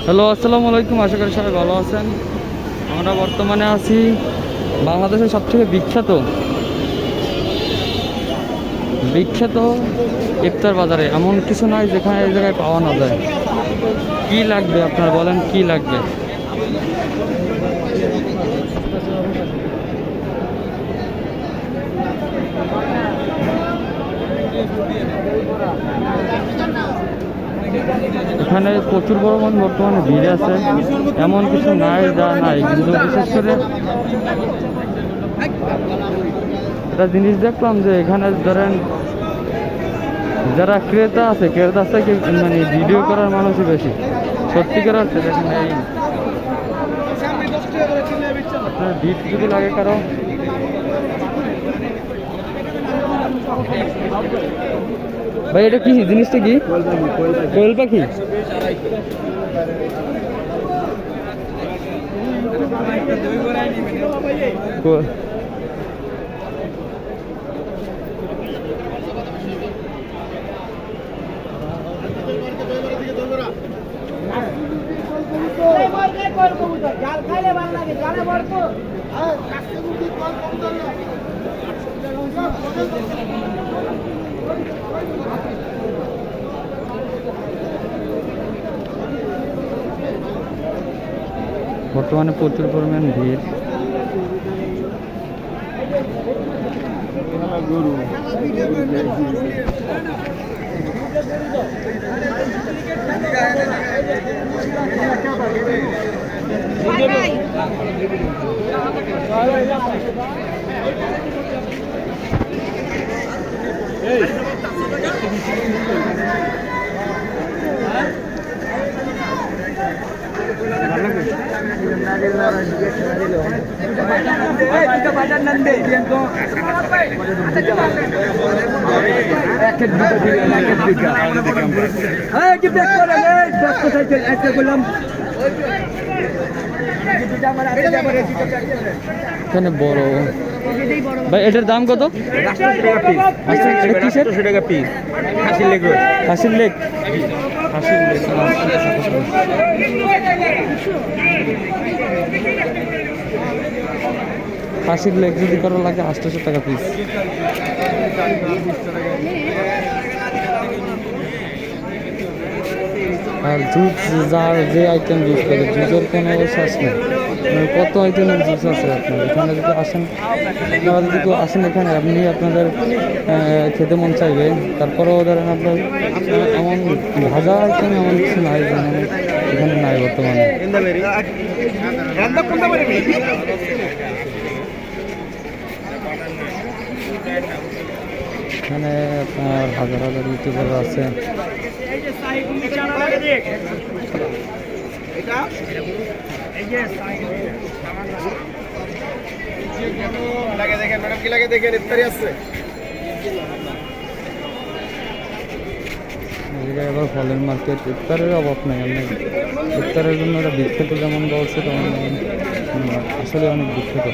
Hello, আসসালামু আলাইকুম। আশা করি সবাই ভালো আছেন। আমরা বর্তমানে আছি বাংলাদেশের সবথেকে বিখ্যাত বিখ্যাত ইফতার বাজারে। এমন কিছু নয় যেখানে এই জায়গায় পাওয়া না যায়। কি লাগবে আপনার বলেন, কি লাগবে? এখানে প্রচুর পরিমাণ বর্তমানে ভিড় আছে। এমন কিছু নাই যা নাই, কিন্তু বিশেষ করে একটা জিনিস দেখলাম যে এখানে ধরেন যারা ক্রেতা আছে, ক্রেতা থেকে মানে ভিডিও করার মানুষই বেশি। সত্যিকার আছে দেখেন, এই আপনার ভিড় যদি লাগে কারো, ভাই এটা কি জিনিসটা? কি কোয়েল পাখি? বর্তমানে প্রচুর পরিমাণ ভিড়। এখানে বড় ভাই, এটার দাম কত? এটা কিসের? খাসির লেগ। খাসির লেগ। খাসির লেগ যদি কারো লাগে 800 টাকা পিস। আর জুস, যার যে আইটেম জুস করে, জুসের কোনো শেষ নেই। কত আইটেমের জুস আছে আপনার এখানে। যদি আসেন, আপনারা যদি কেউ আসেন এখানে, আপনি আপনাদের খেতে মন চাইবে। তারপরেও ধরেন আপনার এমন ভাজা আইটেম এমন কিছু নাই যেমন এখানে নাই বর্তমানে। এখানে আপনার হাজার হাজার ইউটিউবার আছে। এবার ফলের মার্কেট। ইফতারের অভাব নাই। ইফতারের জন্য ওরা বিখ্যাত, যেমন বলছে তেমন আসলে অনেক বিখ্যাত।